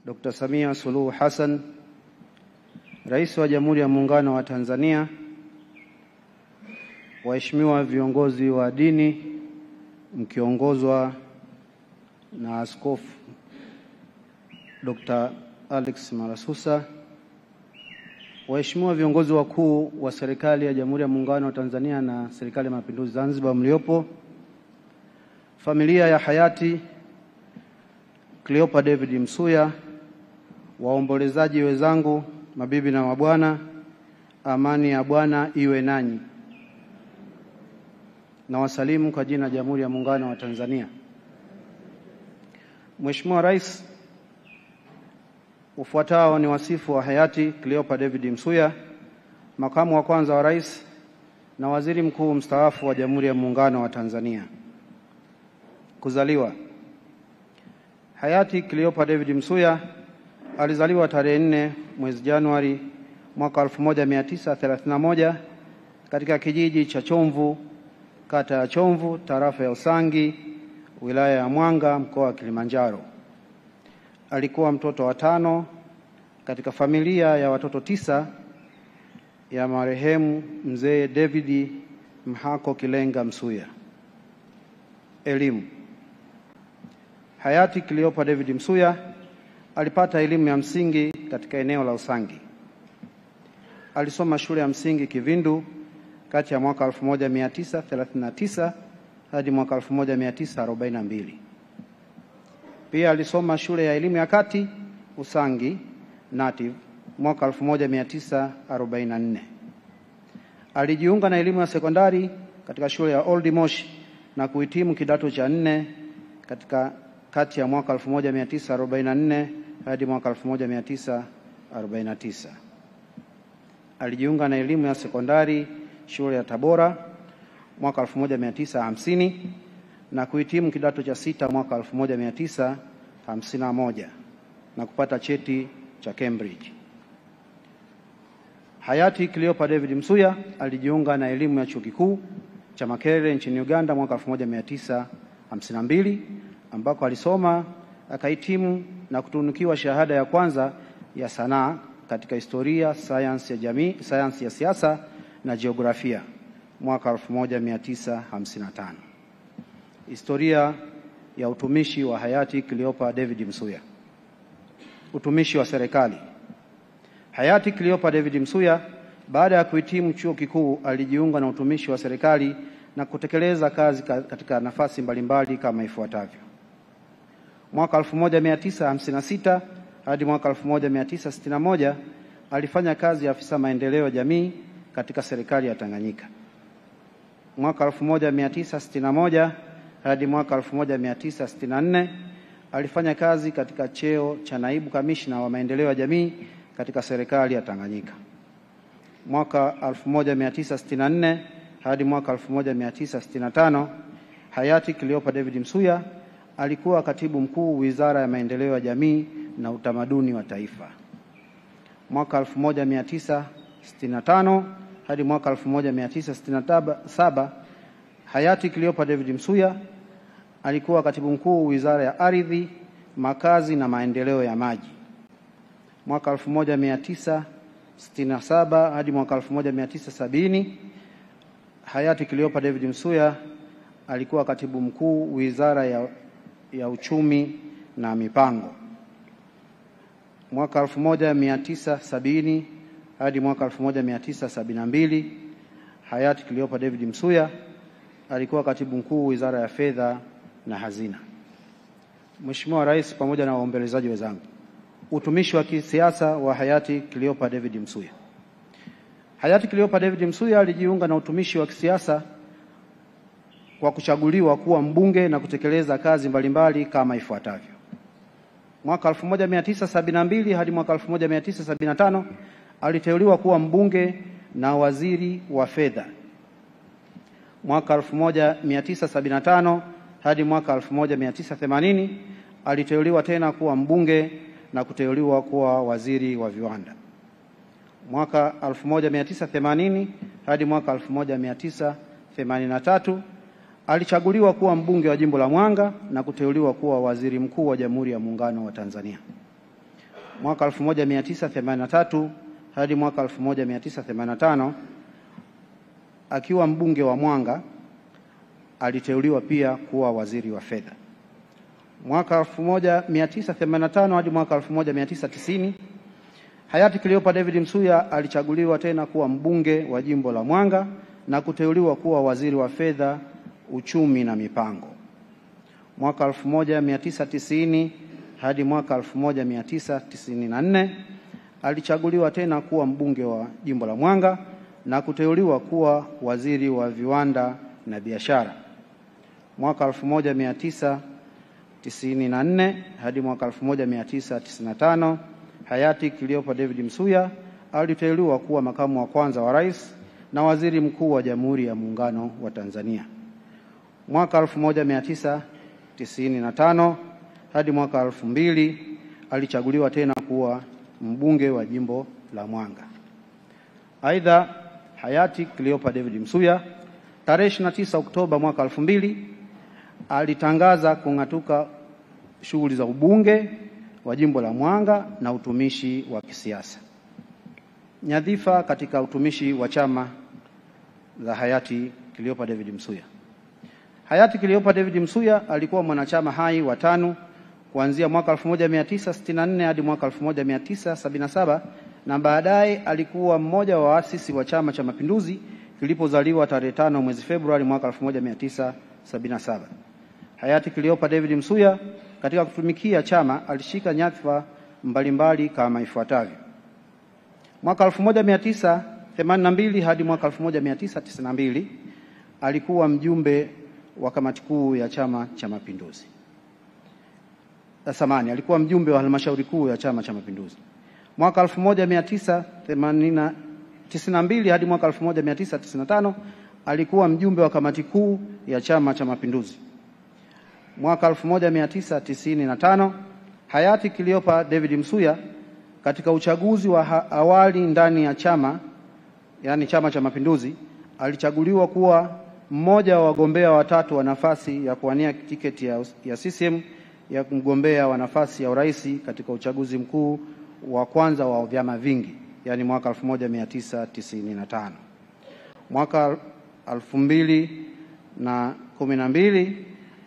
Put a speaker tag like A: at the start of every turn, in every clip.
A: Dr. Samia Suluhu Hassan, Rais wa Jamhuri ya Muungano wa Tanzania, waheshimiwa viongozi wa dini mkiongozwa na Askofu Dr. Alex Malasusa, waheshimiwa viongozi wakuu wa serikali ya Jamhuri ya Muungano wa Tanzania na Serikali ya Mapinduzi Zanzibar mliopo, familia ya hayati Cleopa David Msuya, waombolezaji wenzangu, mabibi na mabwana, amani ya Bwana iwe nanyi. Na wasalimu kwa jina la Jamhuri ya Muungano wa Tanzania. Mheshimiwa Rais, ufuatao ni wasifu wa hayati Cleopa David Msuya, makamu wa kwanza wa Rais na Waziri Mkuu mstaafu wa Jamhuri ya Muungano wa Tanzania. Kuzaliwa. Hayati Cleopa David Msuya alizaliwa tarehe 4 mwezi Januari mwaka 1931 katika kijiji cha Chomvu, kata ya Chomvu, tarafa ya Usangi, wilaya ya Mwanga, mkoa wa Kilimanjaro. Alikuwa mtoto wa 5 katika familia ya watoto 9 ya marehemu Mzee David Mhako Kilenga Msuya. Elimu. Hayati Cleopa David Msuya alipata elimu ya msingi katika eneo la Usangi. Alisoma shule ya msingi Kivindu kati ya mwaka 1939 hadi mwaka 1942. Pia alisoma shule ya elimu ya kati Usangi Native mwaka 1944. Alijiunga na elimu ya sekondari katika shule ya Old Moshi na kuhitimu kidato cha 4 katika kati ya mwaka 1944 hadi mwaka 1949. Alijiunga na elimu ya sekondari shule ya Tabora mwaka 1950 na kuhitimu kidato cha 6 mwaka 1951 na kupata cheti cha Cambridge. Hayati Cleopa David Msuya alijiunga na elimu ya chuo kikuu cha Makerere nchini Uganda mwaka 1952 ambako alisoma akahitimu na kutunukiwa shahada ya kwanza ya sanaa katika historia, sayansi ya jamii, sayansi ya siasa na jiografia mwaka 1955. Historia ya utumishi wa hayati Cleopa David Msuya. Utumishi wa serikali. Hayati Cleopa David Msuya baada ya kuhitimu chuo kikuu alijiunga na utumishi wa serikali na kutekeleza kazi katika nafasi mbalimbali kama ifuatavyo. Mwaka 1956 hadi mwaka 1961 alifanya kazi ya afisa maendeleo ya jamii katika serikali ya Tanganyika. Mwaka 1961 hadi mwaka 1964 alifanya kazi katika cheo cha naibu kamishna wa maendeleo ya jamii katika serikali ya Tanganyika. Mwaka 1964 hadi mwaka 1965 hayati Cleopa David Msuya alikuwa katibu mkuu Wizara ya Maendeleo ya Jamii na Utamaduni wa Taifa. Mwaka 1965 hadi mwaka 1967 hayati Cleopa David Msuya alikuwa katibu mkuu Wizara ya Ardhi, Makazi na Maendeleo ya Maji. Mwaka 1967 hadi mwaka 1970 hayati Cleopa David Msuya alikuwa katibu mkuu Wizara ya Uchumi na Mipango. Mwaka 1970 hadi mwaka 1972 hayati Cleopa David Msuya alikuwa katibu mkuu Wizara ya Fedha na Hazina. Mheshimiwa Rais pamoja na waombelezaji wenzangu, utumishi wa kisiasa wa hayati Cleopa David Msuya. Hayati Cleopa David Msuya alijiunga na utumishi wa kisiasa kwa kuchaguliwa kuwa mbunge na kutekeleza kazi mbalimbali kama ifuatavyo. Mwaka 1972 hadi mwaka 1975 aliteuliwa kuwa mbunge na waziri wa fedha. Mwaka 1975 hadi mwaka 1980 aliteuliwa tena kuwa mbunge na kuteuliwa kuwa waziri wa viwanda. Mwaka 1980 hadi mwaka 1983 alichaguliwa kuwa mbunge wa jimbo la Mwanga na kuteuliwa kuwa waziri mkuu wa Jamhuri ya Muungano wa Tanzania. mwaka 1983 hadi mwaka 1985, akiwa mbunge wa Mwanga aliteuliwa pia kuwa waziri wa fedha. Mwaka 1985 hadi mwaka 1990, hayati Cleopa David Msuya alichaguliwa tena kuwa mbunge wa jimbo la Mwanga na kuteuliwa kuwa waziri wa fedha, uchumi na mipango. Mwaka 1990 hadi mwaka 1994 alichaguliwa tena kuwa mbunge wa jimbo la Mwanga na kuteuliwa kuwa waziri wa viwanda na biashara. Mwaka 1994 hadi mwaka 1995, hayati Cleopa David Msuya aliteuliwa kuwa makamu wa kwanza wa rais na waziri mkuu wa Jamhuri ya Muungano wa Tanzania. Mwaka 1995 hadi mwaka 2000 alichaguliwa tena kuwa mbunge wa jimbo la Mwanga. Aidha, hayati Cleopa David Msuya tarehe 29 Oktoba mwaka 2000 alitangaza kung'atuka shughuli za ubunge wa jimbo la Mwanga na utumishi wa kisiasa. Nyadhifa katika utumishi wa chama za hayati Cleopa David Msuya. Hayati Cleopa David Msuya alikuwa mwanachama hai wa TANU kuanzia mwaka 1964 hadi mwaka 1977 na baadaye alikuwa mmoja wa waasisi wa Chama cha Mapinduzi kilipozaliwa tarehe 5 mwezi Februari mwaka 1977. Hayati Cleopa David Msuya katika kutumikia chama alishika nyadhifa mbalimbali kama ifuatavyo. Mwaka 1982 hadi mwaka 1992 alikuwa mjumbe wa kamati kuu ya Chama cha Mapinduzi. Alikuwa mjumbe wa halmashauri kuu ya Chama cha Mapinduzi. Mwaka 1992 hadi mwaka 1995 alikuwa mjumbe wa kamati kuu ya Chama cha Mapinduzi. Mwaka 1995 hayati Cleopa David Msuya katika uchaguzi wa awali ndani ya chama, yani Chama cha Mapinduzi, alichaguliwa kuwa mmoja wa wagombea watatu wa nafasi ya kuwania tiketi ya CCM ya mgombea wa nafasi ya urais katika uchaguzi mkuu wa kwanza wa vyama vingi, yani mwaka 1995. Mwaka 2012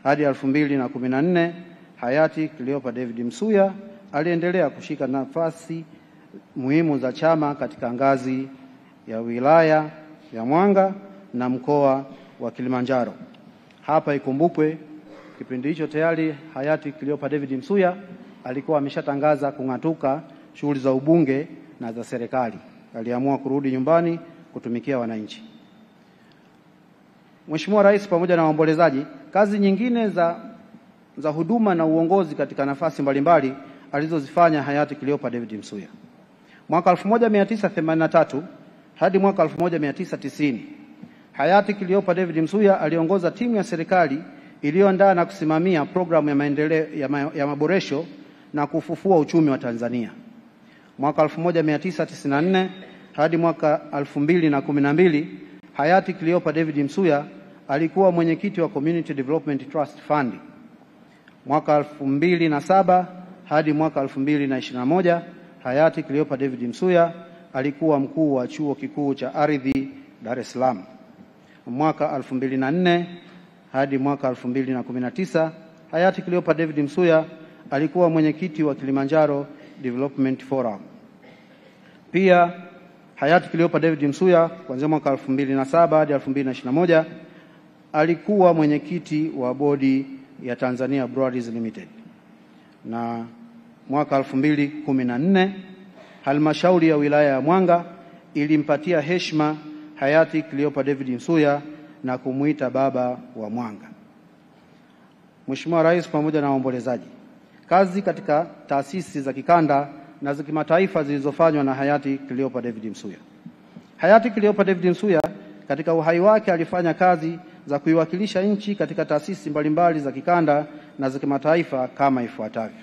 A: hadi 2014 hayati Cleopa David Msuya aliendelea kushika nafasi muhimu za chama katika ngazi ya wilaya ya Mwanga na mkoa wa Kilimanjaro. Hapa ikumbukwe kipindi hicho tayari hayati Cleopa David Msuya alikuwa ameshatangaza kung'atuka shughuli za ubunge na za serikali. Aliamua kurudi nyumbani kutumikia wananchi. Mheshimiwa Rais pamoja na waombolezaji, kazi nyingine za huduma na uongozi katika nafasi mbalimbali alizozifanya hayati Cleopa David Msuya. Mwaka 1983 hadi mwaka 1990 hayati Cleopa David Msuya aliongoza timu ya serikali iliyoandaa na kusimamia programu ya maendeleo ya maboresho na kufufua uchumi wa Tanzania. Mwaka 1994 hadi mwaka 2012 hayati Cleopa David Msuya alikuwa mwenyekiti wa Community Development Trust Fund. Mwaka 2007 hadi mwaka 2021 hayati Cleopa David Msuya alikuwa mkuu wa Chuo Kikuu cha Ardhi Dar es Salaam. Mwaka 2004 hadi mwaka 2019 hayati Cleopa David Msuya alikuwa mwenyekiti wa Kilimanjaro Development Forum. Pia hayati Cleopa David Msuya kuanzia mwaka 2007 hadi 2021 alikuwa mwenyekiti wa bodi ya Tanzania Breweries Limited. Na mwaka 2014 halmashauri ya wilaya ya Mwanga ilimpatia heshima hayati Cleopa David Msuya na kumuita baba wa Mwanga. Mheshimiwa Rais pamoja na waombolezaji, kazi katika taasisi za kikanda na za kimataifa zilizofanywa na hayati Cleopa David Msuya. Hayati Cleopa David Msuya katika uhai wake alifanya kazi za kuiwakilisha nchi katika taasisi mbalimbali za kikanda na za kimataifa kama ifuatavyo.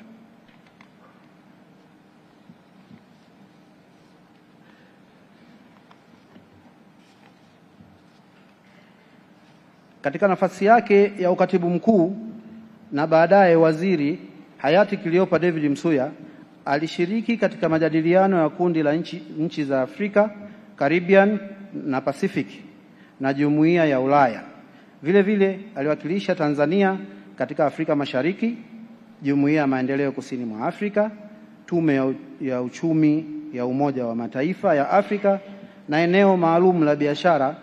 A: Katika nafasi yake ya ukatibu mkuu na baadaye waziri, hayati Cleopa David Msuya Alishiriki katika majadiliano ya kundi la nchi za Afrika, Caribbean na Pacific na Jumuiya ya Ulaya. Vile vile aliwakilisha Tanzania katika Afrika Mashariki, Jumuiya ya Maendeleo Kusini mwa Afrika, Tume ya Uchumi ya Umoja wa Mataifa ya Afrika na eneo maalum la biashara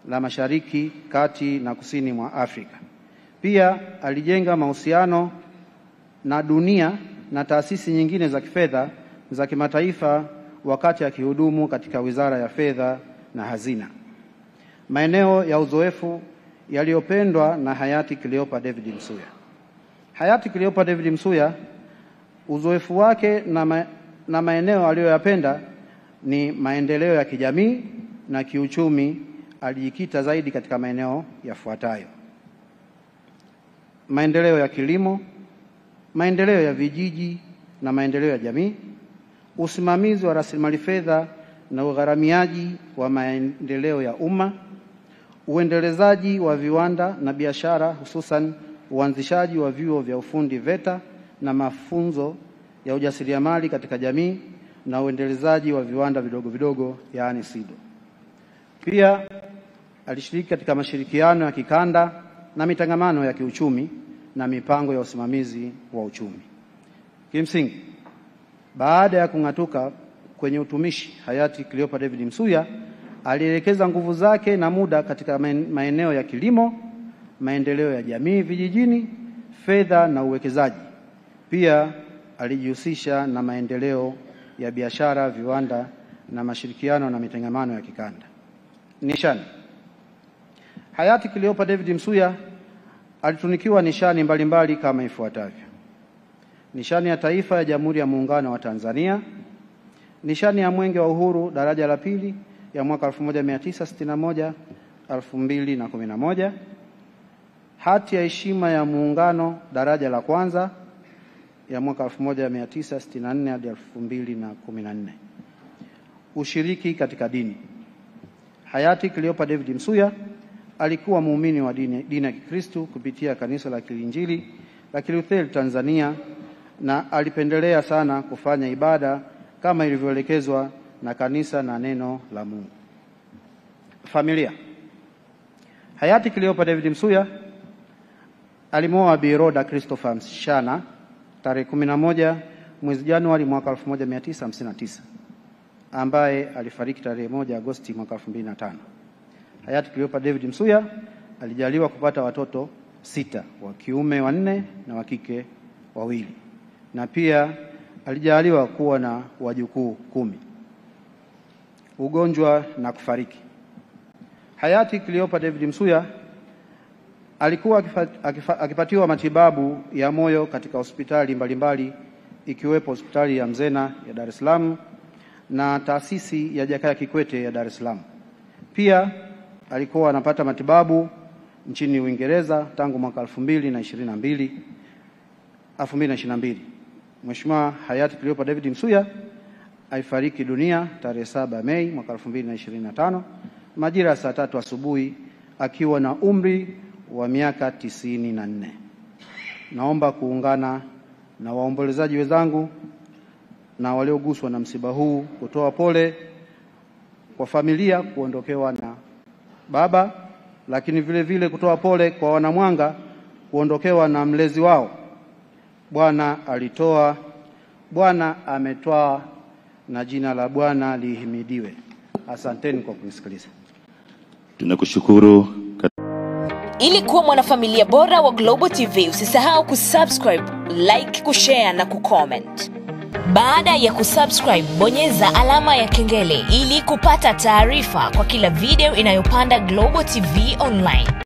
A: la Mashariki, Kati na Kusini mwa Afrika. Pia alijenga mahusiano na dunia na taasisi nyingine za kifedha za kimataifa wakati akihudumu katika Wizara ya Fedha na Hazina. Maeneo ya uzoefu yaliyopendwa na hayati Cleopa David Msuya. Hayati Cleopa David Msuya, uzoefu wake na maeneo aliyoyapenda ni maendeleo ya kijamii na kiuchumi. Alijikita zaidi katika maeneo yafuatayo: maendeleo ya kilimo, maendeleo ya vijiji na maendeleo ya jamii, usimamizi wa rasilimali fedha na ugharamiaji wa maendeleo ya umma, uendelezaji wa viwanda na biashara, hususan uanzishaji wa vyuo vya ufundi VETA na mafunzo ya ujasiriamali katika jamii, na uendelezaji wa viwanda vidogo vidogo, yaani SIDO. Pia alishiriki katika mashirikiano ya kikanda na mitangamano ya kiuchumi na mipango ya usimamizi wa uchumi. Kimsingi, baada ya kung'atuka kwenye utumishi, hayati Cleopa David Msuya alielekeza nguvu zake na muda katika maeneo ya kilimo, maendeleo ya jamii vijijini, fedha na uwekezaji. Pia alijihusisha na maendeleo ya biashara, viwanda na mashirikiano na mitangamano ya kikanda. Nishani. Hayati Cleopa David Msuya alitunikiwa nishani mbalimbali kama ifuatavyo: nishani ya taifa ya Jamhuri ya Muungano wa Tanzania, nishani ya Mwenge wa Uhuru daraja la pili ya mwaka 1961 2011, hati ya heshima ya Muungano daraja la kwanza ya mwaka 1964 hadi 2014. Ushiriki katika dini. Hayati Cleopa David Msuya alikuwa muumini wa dini ya Kikristo kupitia Kanisa la Kiinjili la Kilutheri Tanzania, na alipendelea sana kufanya ibada kama ilivyoelekezwa na kanisa na neno la Mungu. Familia. Hayati Cleopa David Msuya alimwoa Bi Rhoda Christopher Mshana tarehe 11 mwezi Januari mwaka 1959, ambaye alifariki tarehe 1 Agosti mwaka 2005. Hayati Cleopa David Msuya alijaliwa kupata watoto 6, wa kiume 4 na wa kike 2, na pia alijaliwa kuwa na wajukuu 10. Ugonjwa na kufariki. Hayati Cleopa David Msuya alikuwa akipatiwa matibabu ya moyo katika hospitali mbalimbali, ikiwepo hospitali ya Mzena ya Dar es Salaam na taasisi ya Jakaya Kikwete ya Dar es Salaam. Pia alikuwa anapata matibabu nchini Uingereza tangu mwaka 2022. Mheshimiwa hayati Cleopa David Msuya alifariki dunia tarehe 7 Mei mwaka 2025 majira ya saa 3 asubuhi akiwa na umri wa miaka 94. Naomba kuungana na waombolezaji wenzangu na walioguswa na msiba huu kutoa pole kwa familia kuondokewa na baba, lakini vile vile kutoa pole kwa wanamwanga kuondokewa na mlezi wao. Bwana alitoa, Bwana ametwaa, na jina la Bwana lihimidiwe. Asanteni kwa kunisikiliza.
B: Tunakushukuru.
C: Ili kuwa mwanafamilia bora wa Global TV, usisahau kusubscribe, like, kushare na kucomment. Baada ya kusubscribe, bonyeza alama ya kengele ili kupata taarifa kwa kila video inayopanda Global TV Online.